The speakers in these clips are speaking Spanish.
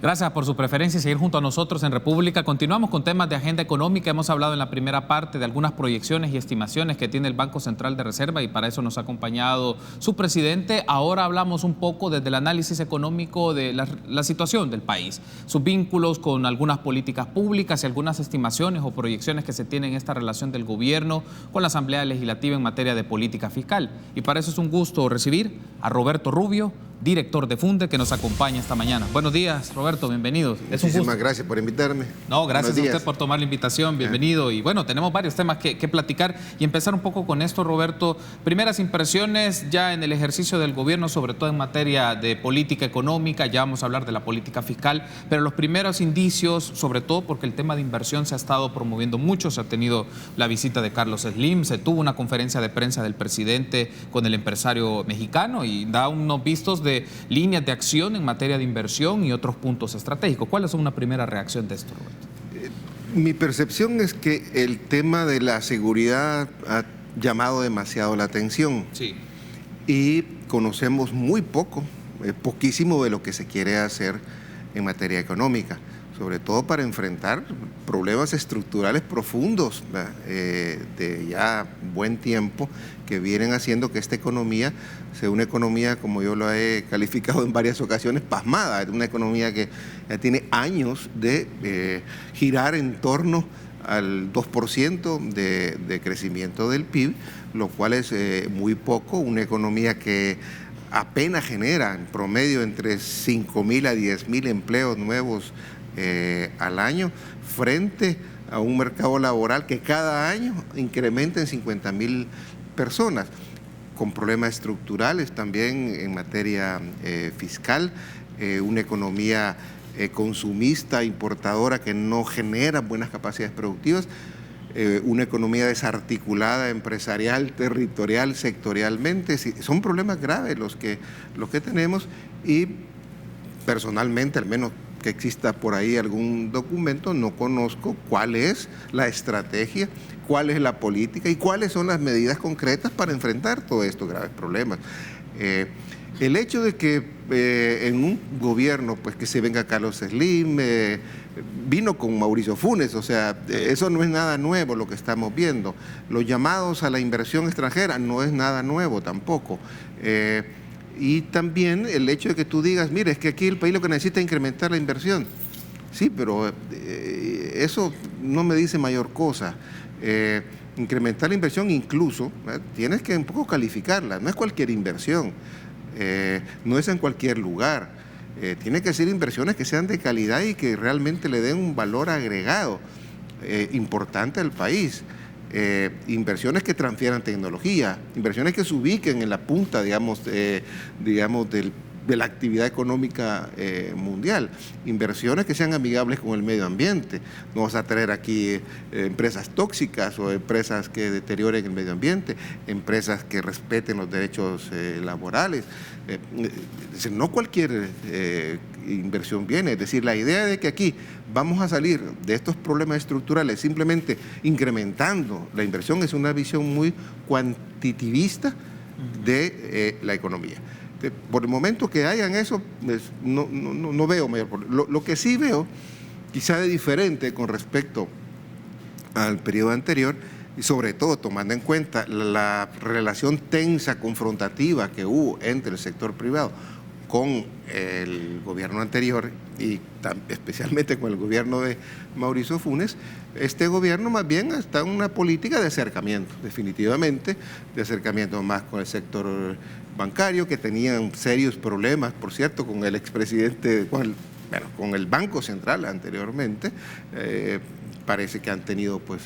Gracias por su preferencia y seguir junto a nosotros en República. Continuamos con temas de agenda económica. Hemos hablado en la primera parte de algunas proyecciones y estimaciones que tiene el Banco Central de Reserva y para eso nos ha acompañado su presidente. Ahora hablamos un poco desde el análisis económico de la situación del país, sus vínculos con algunas políticas públicas y algunas estimaciones o proyecciones que se tienen en esta relación del gobierno con la Asamblea Legislativa en materia de política fiscal. Y para eso es un gusto recibir a Roberto Rubio, director de Funde, que nos acompaña esta mañana. Buenos días, Roberto, bienvenido. Muchísimas gracias por invitarme. No, gracias a usted por tomar la invitación, bienvenido. Y bueno, tenemos varios temas que platicar y empezar un poco con esto, Roberto. Primeras impresiones ya en el ejercicio del gobierno, sobre todo en materia de política económica, ya vamos a hablar de la política fiscal, pero los primeros indicios, sobre todo porque el tema de inversión se ha estado promoviendo mucho, se ha tenido la visita de Carlos Slim, se tuvo una conferencia de prensa del presidente con el empresario mexicano y da unos vistos de líneas de acción en materia de inversión y otros puntos estratégicos. ¿Cuál es una primera reacción de esto, Roberto? Mi percepción es que el tema de la seguridad ha llamado demasiado la atención. Sí. Y conocemos muy poco, poquísimo de lo que se quiere hacer en materia económica, sobre todo para enfrentar problemas estructurales profundos de ya buen tiempo que vienen haciendo que esta economía sea una economía, como yo lo he calificado en varias ocasiones, pasmada. Es una economía que ya tiene años de girar en torno al 2% de crecimiento del PIB, lo cual es muy poco, una economía que apenas genera en promedio entre 5.000 a 10.000 empleos nuevos al año, frente a un mercado laboral que cada año incrementa en 50.000 personas, con problemas estructurales también en materia fiscal, una economía consumista, importadora, que no genera buenas capacidades productivas, una economía desarticulada empresarial, territorial, sectorialmente. Son problemas graves los que tenemos y personalmente, al menos que exista por ahí algún documento, no conozco cuál es la estrategia, cuál es la política y cuáles son las medidas concretas para enfrentar todos estos graves problemas. El hecho de que en un gobierno, pues que se venga Carlos Slim, vino con Mauricio Funes, o sea, eso no es nada nuevo lo que estamos viendo. Los llamados a la inversión extranjera no es nada nuevo tampoco. Y también el hecho de que tú digas, mire, es que aquí el país lo que necesita es incrementar la inversión. Sí, pero eso no me dice mayor cosa. Incrementar la inversión incluso, tienes que un poco calificarla, no es cualquier inversión, no es en cualquier lugar. Tiene que ser inversiones que sean de calidad y que realmente le den un valor agregado importante al país. Inversiones que transfieran tecnología, inversiones que se ubiquen en la punta, digamos, de la actividad económica mundial, inversiones que sean amigables con el medio ambiente. No vas a traer aquí empresas tóxicas o empresas que deterioren el medio ambiente, empresas que respeten los derechos laborales. No cualquier inversión viene, es decir, la idea de que aquí vamos a salir de estos problemas estructurales simplemente incrementando la inversión es una visión muy cuantitativista de la economía. Por el momento que hayan eso, no veo mayor problema. Lo que sí veo, quizá de diferente con respecto al periodo anterior, y sobre todo tomando en cuenta la relación tensa, confrontativa que hubo entre el sector privado con el gobierno anterior y especialmente con el gobierno de Mauricio Funes, este gobierno más bien está en una política de acercamiento, definitivamente, de acercamiento más con el sector bancario, que tenían serios problemas, por cierto, con el expresidente, con el Banco Central anteriormente. Parece que han tenido pues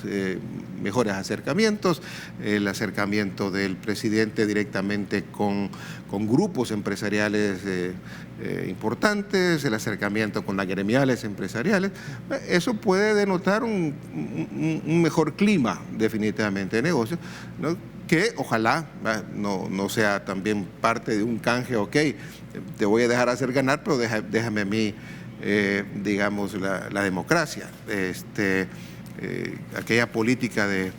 mejores acercamientos, el acercamiento del presidente directamente con grupos empresariales importantes, el acercamiento con las gremiales empresariales. Eso puede denotar un mejor clima definitivamente de negocios, ¿no? Que ojalá no sea también parte de un canje, ok, te voy a dejar hacer ganar, pero déjame a mí digamos, la democracia, aquella política de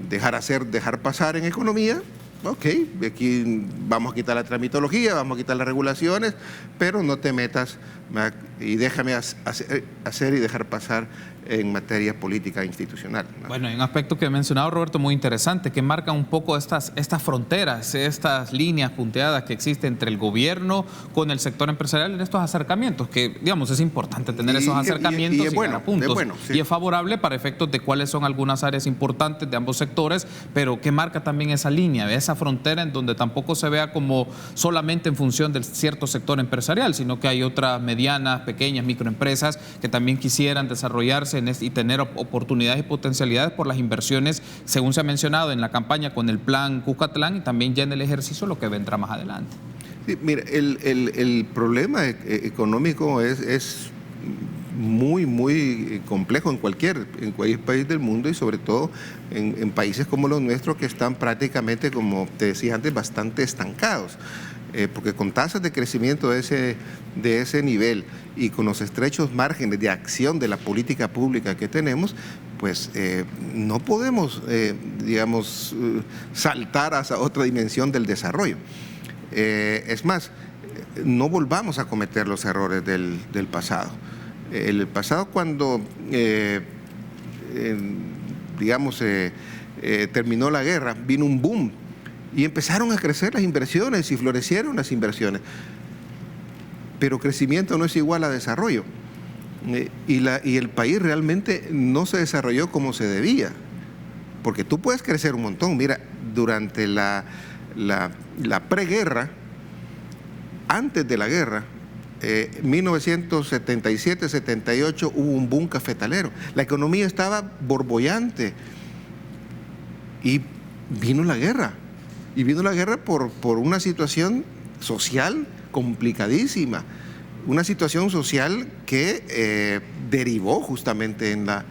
dejar hacer, dejar pasar en economía, ok, aquí vamos a quitar la tramitología, vamos a quitar las regulaciones, pero no te metas y déjame hacer y dejar pasar en materia política e institucional, ¿no? Bueno, hay un aspecto que ha mencionado Roberto muy interesante, que marca un poco estas fronteras, estas líneas punteadas que existen entre el gobierno con el sector empresarial en estos acercamientos, que digamos es importante tener esos acercamientos y bueno, puntos. Sí. Y es favorable para efectos de cuáles son algunas áreas importantes de ambos sectores, pero que marca también esa línea, esa frontera en donde tampoco se vea como solamente en función del cierto sector empresarial, sino que hay otras medianas, pequeñas, microempresas que también quisieran desarrollarse y tener oportunidades y potencialidades por las inversiones, según se ha mencionado en la campaña con el plan Cuscatlán y también ya en el ejercicio lo que vendrá más adelante. Sí, mira, el problema económico es muy complejo en cualquier país del mundo y sobre todo en países como los nuestros que están prácticamente, como te decía antes, bastante estancados. Porque con tasas de crecimiento de ese nivel y con los estrechos márgenes de acción de la política pública que tenemos, pues no podemos, saltar hacia otra dimensión del desarrollo. Es más, no volvamos a cometer los errores del pasado. El pasado cuando, terminó la guerra, vino un boom y empezaron a crecer las inversiones y florecieron las inversiones. Pero crecimiento no es igual a desarrollo. Y el país realmente no se desarrolló como se debía. Porque tú puedes crecer un montón. Mira, durante la preguerra, antes de la guerra, 1977-78 hubo un boom cafetalero. La economía estaba borbollante y vino la guerra. Y vino la guerra por una situación social complicadísima, una situación social que derivó justamente en la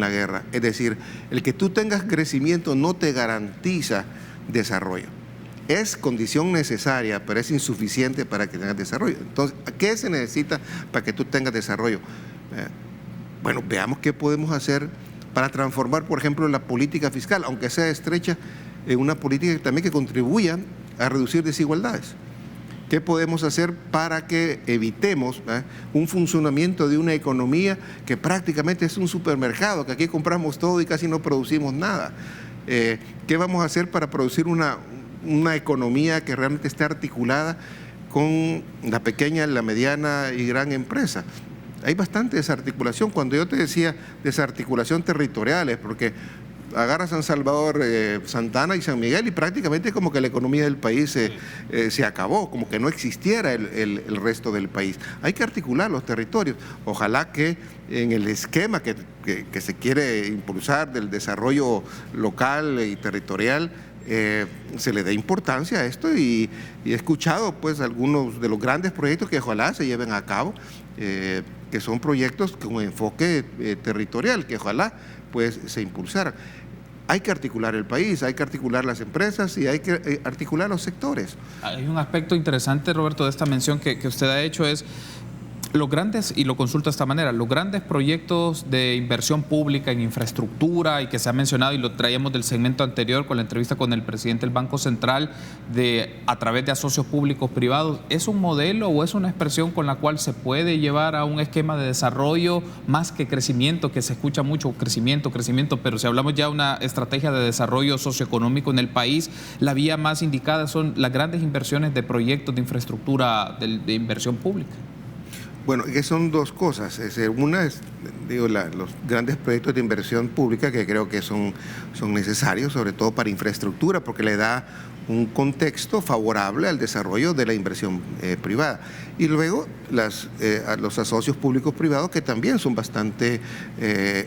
guerra. Es decir, el que tú tengas crecimiento no te garantiza desarrollo. Es condición necesaria, pero es insuficiente para que tengas desarrollo. Entonces, ¿qué se necesita para que tú tengas desarrollo? Bueno, veamos qué podemos hacer para transformar, por ejemplo, la política fiscal, aunque sea estrecha, en una política también que contribuya a reducir desigualdades. ¿Qué podemos hacer para que evitemos un funcionamiento de una economía que prácticamente es un supermercado, que aquí compramos todo y casi no producimos nada? ¿Qué vamos a hacer para producir una economía que realmente esté articulada con la pequeña, la mediana y gran empresa? Hay bastante desarticulación. Cuando yo te decía desarticulación territorial, es porque agarra San Salvador, Santa Ana y San Miguel y prácticamente como que la economía del país se acabó, como que no existiera el resto del país. Hay que articular los territorios. Ojalá que en el esquema que se quiere impulsar del desarrollo local y territorial se le dé importancia a esto y he escuchado pues algunos de los grandes proyectos que ojalá se lleven a cabo, que son proyectos con enfoque territorial, que ojalá pues se impulsaran. Hay que articular el país, hay que articular las empresas y hay que articular los sectores. Hay un aspecto interesante, Roberto, de esta mención que usted ha hecho es los grandes, y lo consulto de esta manera, los grandes proyectos de inversión pública en infraestructura y que se ha mencionado y lo traíamos del segmento anterior con la entrevista con el presidente del Banco Central a través de asocios públicos privados, ¿es un modelo o es una expresión con la cual se puede llevar a un esquema de desarrollo más que crecimiento, que se escucha mucho crecimiento, pero si hablamos ya de una estrategia de desarrollo socioeconómico en el país, la vía más indicada son las grandes inversiones de proyectos de infraestructura de inversión pública? Bueno, que son dos cosas. Una es, los grandes proyectos de inversión pública que creo que son necesarios, sobre todo para infraestructura, porque le da un contexto favorable al desarrollo de la inversión privada. Y luego los asocios públicos privados que también son bastante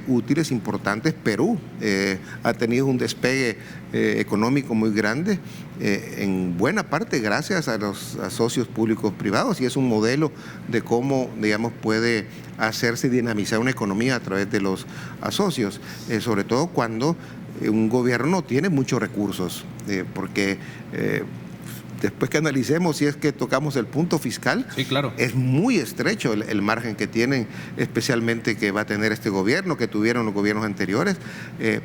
útiles, importantes. Perú ha tenido un despegue económico muy grande, en buena parte gracias a los asocios públicos privados, y es un modelo de cómo, digamos, puede hacerse dinamizar una economía a través de los asocios, sobre todo cuando un gobierno tiene muchos recursos, porque después que analicemos si es que tocamos el punto fiscal, sí, claro, es muy estrecho el margen que tienen, especialmente que va a tener este gobierno, que tuvieron los gobiernos anteriores,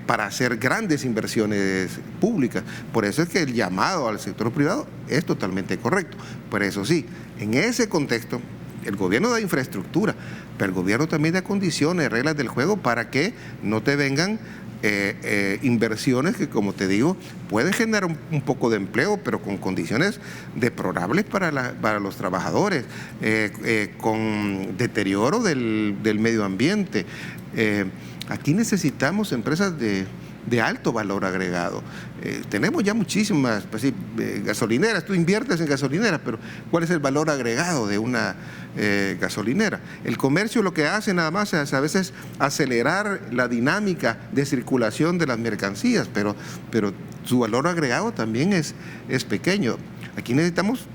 para hacer grandes inversiones públicas. Por eso es que el llamado al sector privado es totalmente correcto. Por eso sí, en ese contexto, el gobierno da infraestructura, pero el gobierno también da condiciones, reglas del juego para que no te vengan inversiones que, como te digo, pueden generar un poco de empleo, pero con condiciones deplorables para los trabajadores, con deterioro del medio ambiente. Aquí necesitamos empresas de alto valor agregado. Tenemos ya muchísimas gasolineras, tú inviertes en gasolineras, pero ¿cuál es el valor agregado de una gasolinera? El comercio lo que hace nada más es a veces acelerar la dinámica de circulación de las mercancías, pero su valor agregado también es pequeño. Aquí necesitamos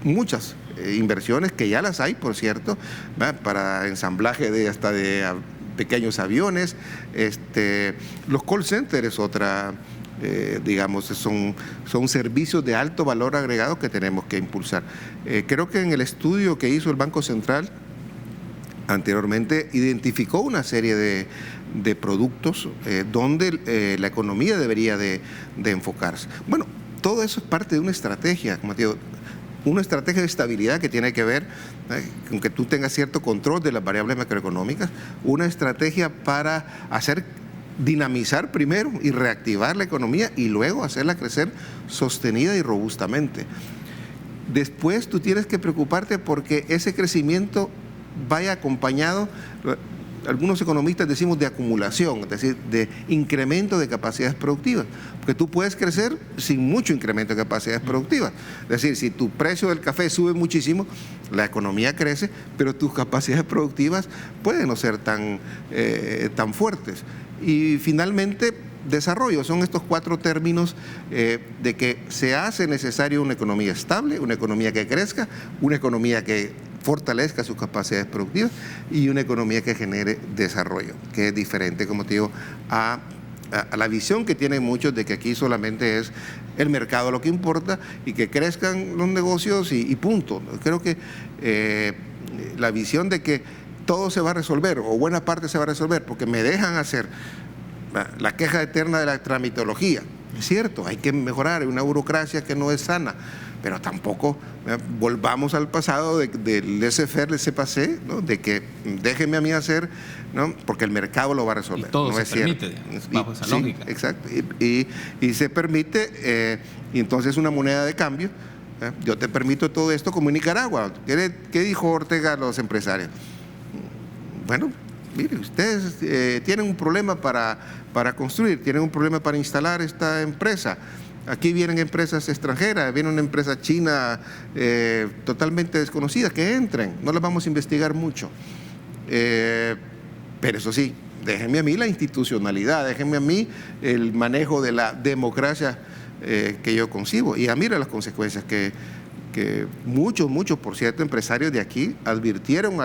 muchas inversiones, que ya las hay, por cierto, para ensamblaje de pequeños aviones. Los call centers es otra, digamos, son servicios de alto valor agregado que tenemos que impulsar. Creo que en el estudio que hizo el Banco Central anteriormente identificó una serie de productos donde la economía debería de enfocarse. Bueno, todo eso es parte de una estrategia, como te digo, una estrategia de estabilidad que tiene que ver con que tú tengas cierto control de las variables macroeconómicas, una estrategia para dinamizar primero y reactivar la economía y luego hacerla crecer sostenida y robustamente. Después tú tienes que preocuparte porque ese crecimiento vaya acompañado, algunos economistas decimos de acumulación, es decir, de incremento de capacidades productivas, porque tú puedes crecer sin mucho incremento de capacidades productivas. Es decir, si tu precio del café sube muchísimo, la economía crece, pero tus capacidades productivas pueden no ser tan fuertes. Y finalmente, desarrollo, son estos 4 términos de que se hace necesario una economía estable, una economía que crezca, una economía que fortalezca sus capacidades productivas y una economía que genere desarrollo, que es diferente, como te digo, a la visión que tienen muchos de que aquí solamente es el mercado lo que importa y que crezcan los negocios y punto. Creo que la visión de que todo se va a resolver o buena parte se va a resolver porque me dejan hacer la queja eterna de la tramitología. Es cierto, hay que mejorar, hay una burocracia que no es sana, pero tampoco volvamos al pasado del laissez-faire, laissez-passer, ¿no? De que déjenme a mí hacer, ¿no? Porque el mercado lo va a resolver. Y todo no se es permite, cierto. bajo esa lógica. Exacto, y se permite, y entonces una moneda de cambio. Yo te permito todo esto como en Nicaragua. ¿Qué dijo Ortega a los empresarios? Bueno, mire, ustedes tienen un problema para construir, tienen un problema para instalar esta empresa. Aquí vienen empresas extranjeras, viene una empresa china totalmente desconocida, que entren, no las vamos a investigar mucho. Pero eso sí, déjenme a mí la institucionalidad, déjenme a mí el manejo de la democracia que yo concibo. Y mira las consecuencias que muchos, por cierto, empresarios de aquí advirtieron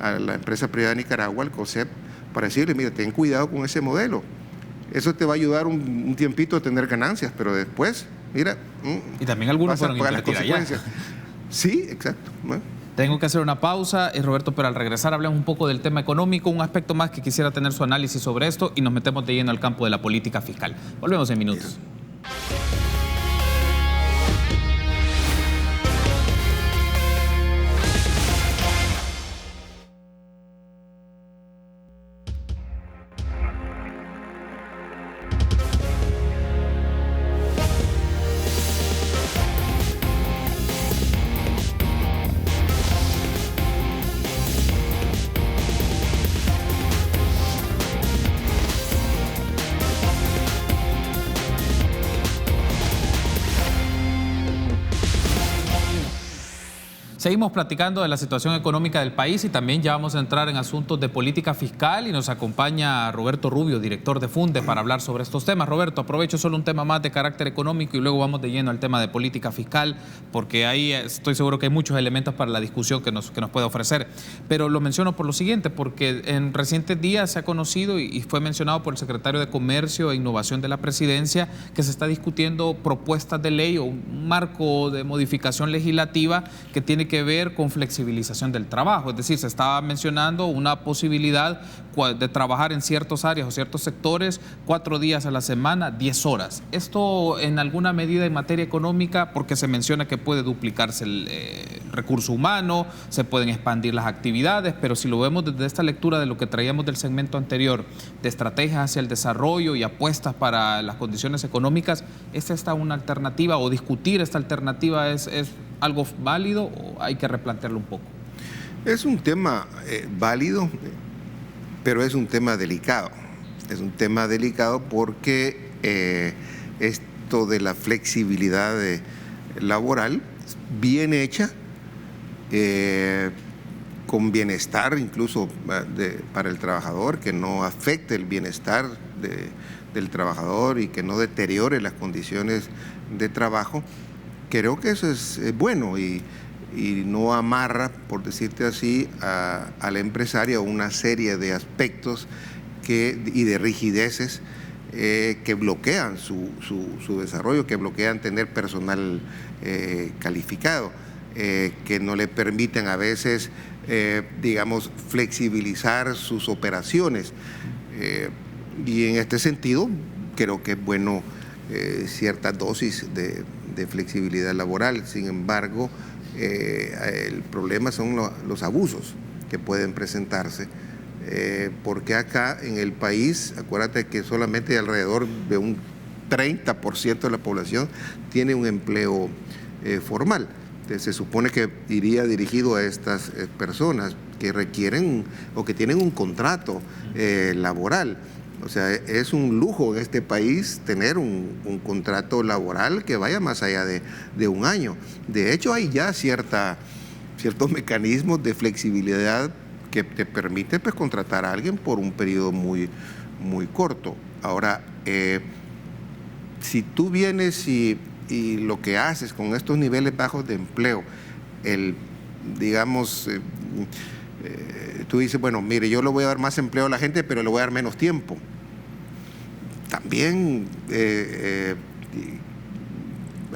a la empresa privada de Nicaragua, al COSEP, para decirle, mira, ten cuidado con ese modelo. Eso te va a ayudar un tiempito a tener ganancias, pero después, mira... Y también algunos fueron a invertir allá. Sí, exacto. Bueno. Tengo que hacer una pausa, Roberto, pero al regresar hablamos un poco del tema económico, un aspecto más que quisiera tener su análisis sobre esto y nos metemos de lleno al campo de la política fiscal. Volvemos en minutos. Seguimos platicando de la situación económica del país y también ya vamos a entrar en asuntos de política fiscal y nos acompaña Roberto Rubio, director de Funde, para hablar sobre estos temas. Roberto, aprovecho solo un tema más de carácter económico y luego vamos de lleno al tema de política fiscal, porque ahí estoy seguro que hay muchos elementos para la discusión que nos puede ofrecer. Pero lo menciono por lo siguiente, porque en recientes días se ha conocido y fue mencionado por el secretario de Comercio e Innovación de la Presidencia que se está discutiendo propuestas de ley o un marco de modificación legislativa que tiene que ver con flexibilización del trabajo. Es decir, se estaba mencionando una posibilidad de trabajar en ciertas áreas o ciertos sectores 4 días a la semana, 10 horas. Esto en alguna medida en materia económica, porque se menciona que puede duplicarse el recurso humano, se pueden expandir las actividades, pero si lo vemos desde esta lectura de lo que traíamos del segmento anterior, de estrategias hacia el desarrollo y apuestas para las condiciones económicas, ¿es esta una alternativa o discutir esta alternativa es algo válido o hay que replantearlo un poco? Es un tema válido, pero es un tema delicado. Es un tema delicado porque esto de la flexibilidad laboral, bien hecha, con bienestar incluso para el trabajador, que no afecte el bienestar del trabajador y que no deteriore las condiciones de trabajo. Creo que eso es bueno y no amarra, por decirte así, al empresario a una serie de aspectos y de rigideces que bloquean su desarrollo, que bloquean tener personal calificado, que no le permiten a veces, digamos, flexibilizar sus operaciones. Y en este sentido, creo que es bueno cierta dosis de flexibilidad laboral. Sin embargo, el problema son los abusos que pueden presentarse, porque acá en el país, acuérdate que solamente alrededor de un 30% de la población tiene un empleo formal. Entonces, se supone que iría dirigido a estas personas que requieren o que tienen un contrato laboral. O sea, es un lujo en este país tener un contrato laboral que vaya más allá de un año. De hecho, hay ya ciertos mecanismos de flexibilidad que te permite, pues, contratar a alguien por un periodo muy, muy corto. Ahora, si tú vienes y lo que haces con estos niveles bajos de empleo, digamos, tú dices, bueno, mire, yo le voy a dar más empleo a la gente, pero le voy a dar menos tiempo. También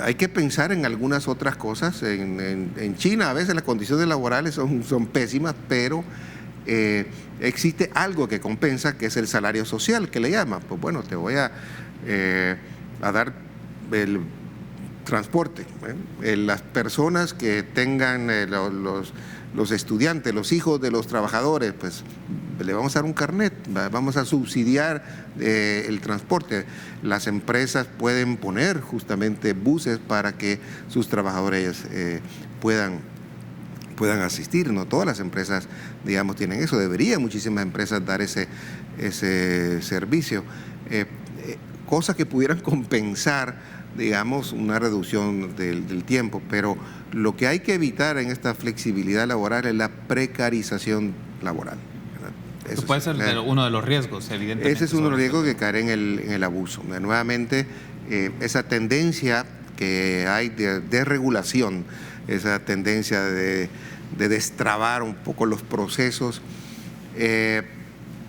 hay que pensar en algunas otras cosas. En China a veces las condiciones laborales son pésimas, pero existe algo que compensa, que es el salario social, que le llaman. Pues bueno, te voy a dar el transporte. Las personas que tengan los estudiantes, los hijos de los trabajadores, pues le vamos a dar un carnet, vamos a subsidiar el transporte. Las empresas pueden poner justamente buses para que sus trabajadores puedan asistir. No todas las empresas, digamos, tienen eso. Deberían muchísimas empresas dar ese servicio. Cosas que pudieran compensar, digamos, una reducción del tiempo, pero lo que hay que evitar en esta flexibilidad laboral es la precarización laboral. Eso puede ser uno de los riesgos, evidentemente. Ese es uno de los riesgos que caer en el abuso. Nuevamente, esa tendencia que hay de desregulación, esa tendencia de destrabar un poco los procesos,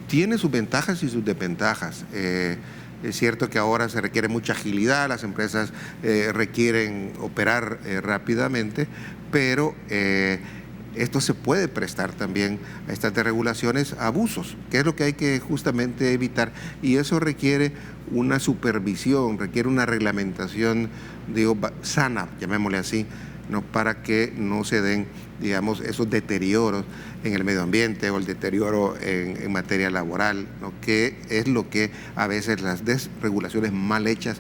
tiene sus ventajas y sus desventajas. Es cierto que ahora se requiere mucha agilidad, las empresas requieren operar rápidamente, pero esto se puede prestar también a estas desregulaciones a abusos, que es lo que hay que justamente evitar, y eso requiere una supervisión, requiere una reglamentación, digo, sana, llamémosle así, ¿no? Para que no se den, digamos, esos deterioros en el medio ambiente o el deterioro en materia laboral, ¿no? Que es lo que a veces las desregulaciones mal hechas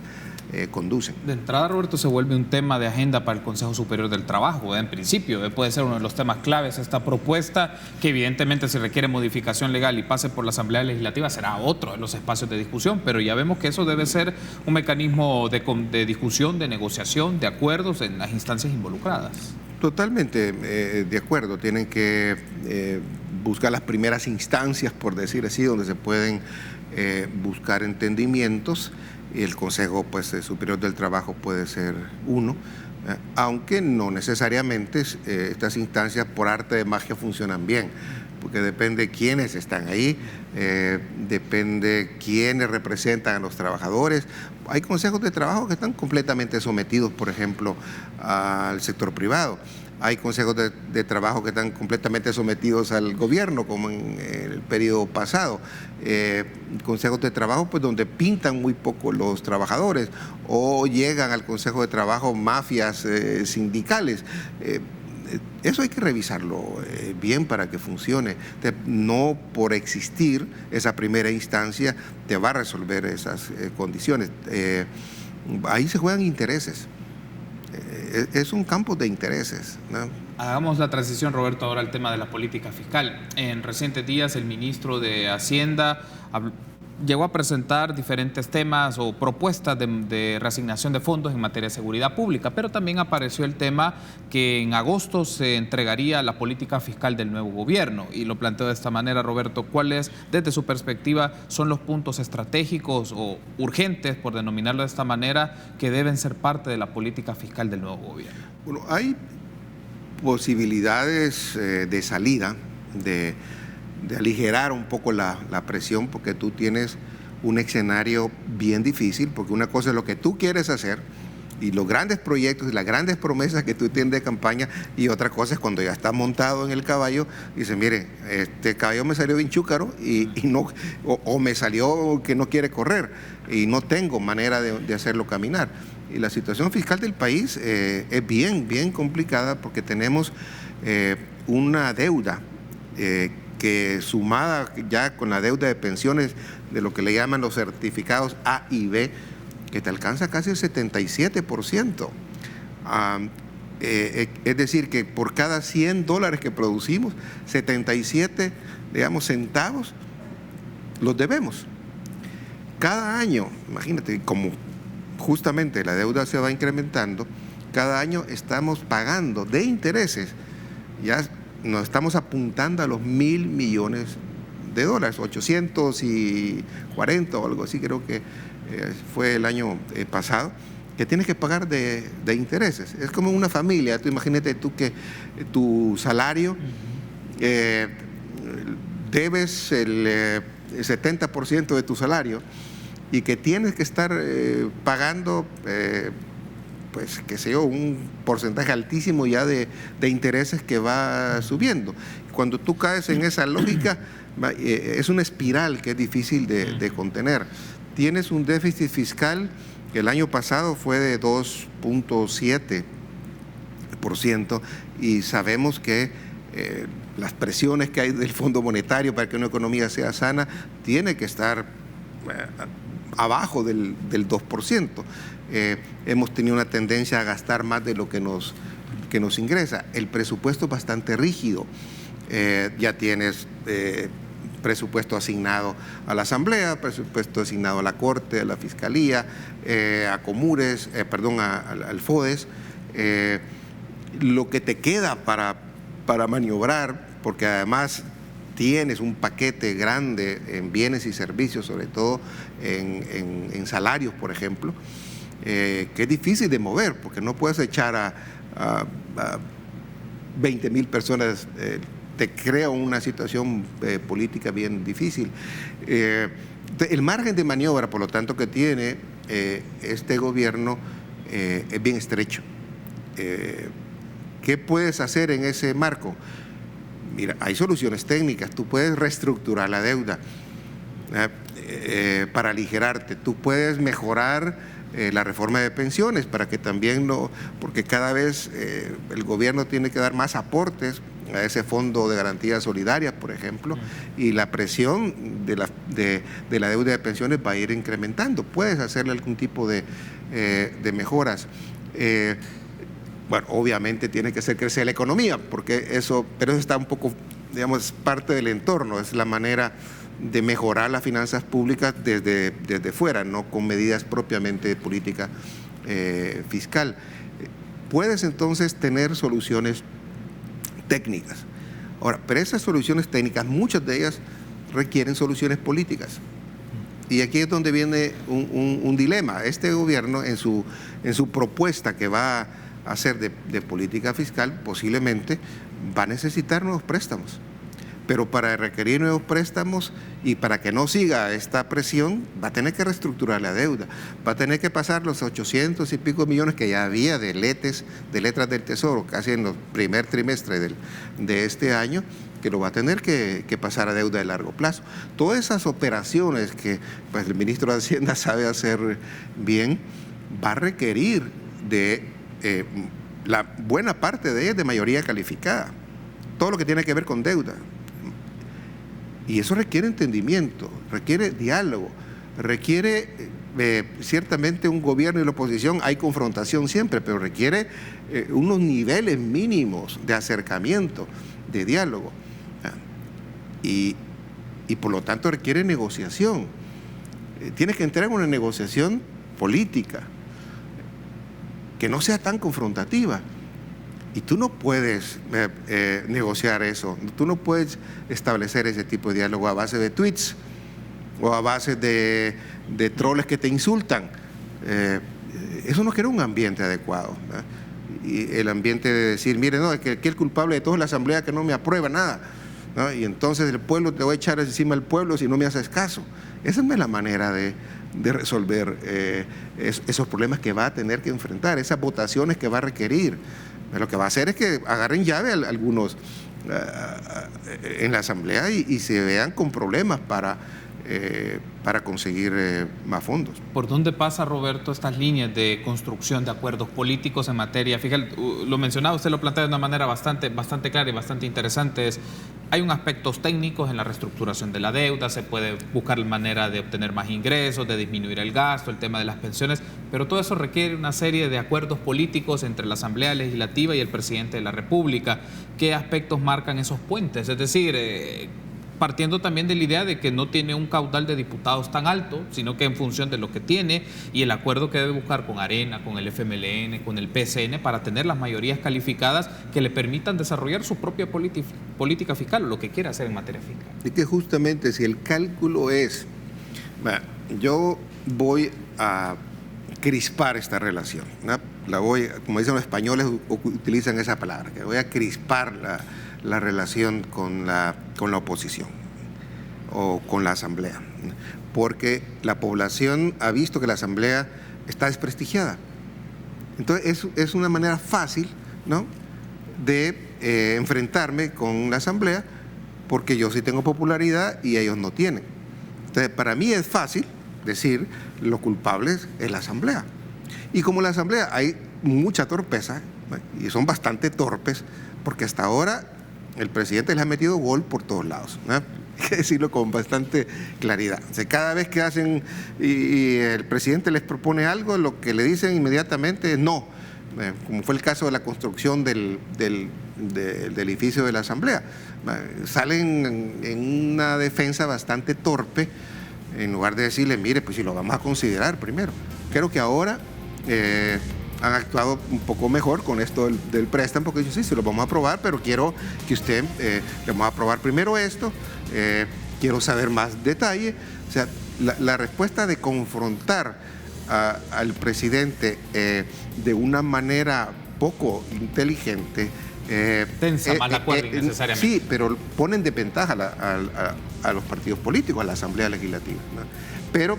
conducen. De entrada, Roberto, se vuelve un tema de agenda para el Consejo Superior del Trabajo, en principio. Puede ser uno de los temas claves esta propuesta, que evidentemente si requiere modificación legal y pase por la Asamblea Legislativa será otro de los espacios de discusión, pero ya vemos que eso debe ser un mecanismo de discusión, de negociación, de acuerdos en las instancias involucradas. Totalmente de acuerdo. Tienen que buscar las primeras instancias, por decir así, donde se pueden buscar entendimientos, y el Consejo Superior del Trabajo puede ser uno, aunque no necesariamente estas instancias por arte de magia funcionan bien, porque depende quiénes están ahí, depende quiénes representan a los trabajadores. Hay consejos de trabajo que están completamente sometidos, por ejemplo, al sector privado. Hay consejos de trabajo que están completamente sometidos al gobierno, como en el periodo pasado. Consejos de trabajo donde pintan muy poco los trabajadores, o llegan al consejo de trabajo mafias sindicales. Eso hay que revisarlo bien para que funcione. No por existir esa primera instancia te va a resolver esas condiciones. Ahí se juegan intereses. Es un campo de intereses, ¿no? Hagamos la transición, Roberto, ahora al tema de la política fiscal. En recientes días el ministro de Hacienda llegó a presentar diferentes temas o propuestas de reasignación de fondos en materia de seguridad pública, pero también apareció el tema que en agosto se entregaría la política fiscal del nuevo gobierno, y lo planteo de esta manera, Roberto. ¿Cuáles, desde su perspectiva, son los puntos estratégicos o urgentes, por denominarlo de esta manera, que deben ser parte de la política fiscal del nuevo gobierno? Bueno, hay posibilidades de salida, de aligerar un poco la presión, porque tú tienes un escenario bien difícil, porque una cosa es lo que tú quieres hacer y los grandes proyectos y las grandes promesas que tú tienes de campaña, y otra cosa es cuando ya estás montado en el caballo y dices, mire, este caballo me salió bien chúcaro y no, o me salió que no quiere correr y no tengo manera de hacerlo caminar. Y la situación fiscal del país es bien complicada, porque tenemos una deuda que, sumada ya con la deuda de pensiones de lo que le llaman los certificados A y B, que te alcanza casi el 77%. Es decir, que por cada $100 que producimos, 77, centavos los debemos. Cada año, imagínate, como justamente la deuda se va incrementando, cada año estamos pagando de intereses, ya nos estamos apuntando a los $1,000 millones, 840 o algo así, creo que fue el año pasado, que tienes que pagar de intereses. Es como una familia. Tú imagínate tú que tu salario, debes el 70% de tu salario, y que tienes que estar pagando, qué sé yo, un porcentaje altísimo ya de intereses que va subiendo. Cuando tú caes en esa lógica, es una espiral que es difícil de contener. Tienes un déficit fiscal que el año pasado fue de 2.7%, y sabemos que las presiones que hay del Fondo Monetario para que una economía sea sana tiene que estar abajo del 2%. Hemos tenido una tendencia a gastar más de lo que nos ingresa. El presupuesto es bastante rígido. Ya tienes presupuesto asignado a la Asamblea, presupuesto asignado a la Corte, a la Fiscalía, a Comures, al FODES. Lo que te queda para maniobrar, porque además tienes un paquete grande en bienes y servicios, sobre todo en salarios, por ejemplo, que es difícil de mover, porque no puedes echar a 20,000 personas. Te crea una situación política bien difícil. El margen de maniobra, por lo tanto, que tiene este gobierno es bien estrecho. ¿Qué puedes hacer en ese marco? Mira, hay soluciones técnicas. Tú puedes reestructurar la deuda para aligerarte. Tú puedes mejorar la reforma de pensiones para que también porque cada vez el gobierno tiene que dar más aportes a ese fondo de garantías solidarias, por ejemplo, y la presión de la deuda de pensiones va a ir incrementando. Puedes hacerle algún tipo de mejoras. Bueno, obviamente tiene que hacer crecer la economía, pero eso está un poco, parte del entorno, es la manera de mejorar las finanzas públicas desde fuera, no con medidas propiamente de política fiscal. puedes entonces tener soluciones técnicas. Ahora, pero esas soluciones técnicas, muchas de ellas requieren soluciones políticas. Y aquí es donde viene un dilema. Este gobierno, en su propuesta que va a hacer de política fiscal, posiblemente va a necesitar nuevos préstamos. Pero para requerir nuevos préstamos y para que no siga esta presión, va a tener que reestructurar la deuda. Va a tener que pasar los 800 y pico millones que ya había de letras del Tesoro, casi en el primer trimestre de este año, que lo va a tener que pasar a deuda de largo plazo. Todas esas operaciones que pues, el ministro de Hacienda sabe hacer bien, va a requerir de la buena parte de ellas de mayoría calificada. Todo lo que tiene que ver con deuda. Y eso requiere entendimiento, requiere diálogo, requiere ciertamente un gobierno y la oposición, hay confrontación siempre, pero requiere unos niveles mínimos de acercamiento, de diálogo. Y por lo tanto requiere negociación. Tienes que entrar en una negociación política que no sea tan confrontativa. Y tú no puedes negociar eso, tú no puedes establecer ese tipo de diálogo a base de tweets o a base de troles que te insultan. Eso no crea un ambiente adecuado, ¿verdad? Y el ambiente de decir, mire, no, que el culpable de todo es la asamblea que no me aprueba nada, ¿no? Y entonces el pueblo, te voy a echar encima al pueblo si no me haces caso. Esa no es la manera de resolver esos problemas que va a tener que enfrentar, esas votaciones que va a requerir. Lo que va a hacer es que agarren llave a algunos en la asamblea y se vean con problemas para conseguir más fondos. ¿Por dónde pasa, Roberto, estas líneas de construcción de acuerdos políticos en materia? Fíjate, lo mencionaba, usted lo plantea de una manera bastante clara y bastante interesante. Hay unos aspectos técnicos en la reestructuración de la deuda, se puede buscar la manera de obtener más ingresos, de disminuir el gasto, el tema de las pensiones, pero todo eso requiere una serie de acuerdos políticos entre la Asamblea Legislativa y el presidente de la República. ¿Qué aspectos marcan esos puentes? Es decir, partiendo también de la idea de que no tiene un caudal de diputados tan alto, sino que en función de lo que tiene y el acuerdo que debe buscar con Arena, con el FMLN, con el PCN, para tener las mayorías calificadas que le permitan desarrollar su propia política fiscal o lo que quiera hacer en materia fiscal. Y que justamente si el cálculo es, yo voy a crispar esta relación, ¿no? La voy, como dicen los españoles, utilizan esa palabra, que voy a crispar la relación con la oposición o con la asamblea, porque la población ha visto que la asamblea está desprestigiada. Entonces es una manera fácil, ¿no?, de enfrentarme con la asamblea, porque yo sí tengo popularidad y ellos no tienen. Entonces para mí es fácil decir los culpables es la asamblea. Y como en la asamblea hay mucha torpeza, ¿no?, y son bastante torpes, porque hasta ahora el presidente les ha metido gol por todos lados, ¿no? Hay que decirlo con bastante claridad. O sea, cada vez que hacen y el presidente les propone algo, lo que le dicen inmediatamente es no, como fue el caso de la construcción del edificio de la Asamblea. Salen en una defensa bastante torpe, en lugar de decirle, mire, pues si lo vamos a considerar primero. Creo que ahora han actuado un poco mejor con esto del préstamo, porque dicen, sí, se lo vamos a aprobar, pero quiero que usted, le vamos a aprobar primero esto, quiero saber más detalle. O sea, la respuesta de confrontar al presidente de una manera poco inteligente, tensa, mal acuerdo innecesariamente. Sí, pero ponen de ventaja a los partidos políticos, a la Asamblea Legislativa, ¿no? Pero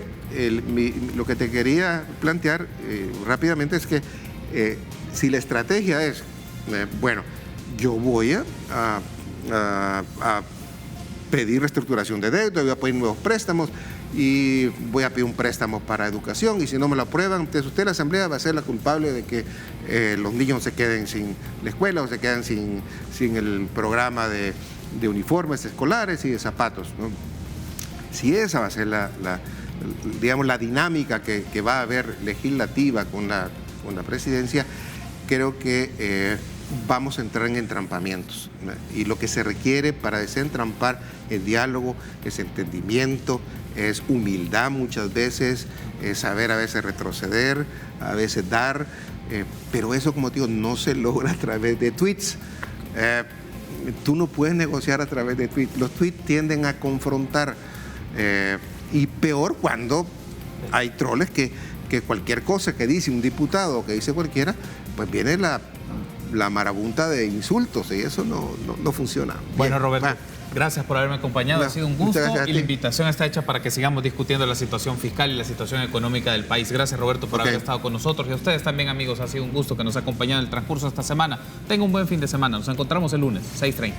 lo que te quería plantear rápidamente es que si la estrategia es, bueno, yo voy a pedir reestructuración de deuda, voy a pedir nuevos préstamos y voy a pedir un préstamo para educación, y si no me lo aprueban, entonces usted, la Asamblea, va a ser la culpable de que los niños se queden sin la escuela o se quedan sin el programa de uniformes escolares y de zapatos, ¿no? Si esa va a ser digamos, la dinámica que va a haber legislativa con la presidencia, creo que vamos a entrar en entrampamientos. Y lo que se requiere para desentrampar el diálogo es entendimiento, es humildad muchas veces, es saber a veces retroceder, a veces dar, pero eso, como te digo, no se logra a través de tweets. Tú no puedes negociar a través de tweets. Los tweets tienden a confrontar, y peor cuando hay troles que cualquier cosa que dice un diputado o que dice cualquiera, pues viene la marabunta de insultos, y eso no funciona. Bueno, Roberto, gracias por haberme acompañado, ha sido un gusto, y la invitación está hecha para que sigamos discutiendo la situación fiscal y la situación económica del país. Gracias, Roberto, por haber estado con nosotros, y a ustedes también, amigos, ha sido un gusto que nos acompañen en el transcurso de esta semana. Tenga un buen fin de semana, nos encontramos el lunes, 6:30.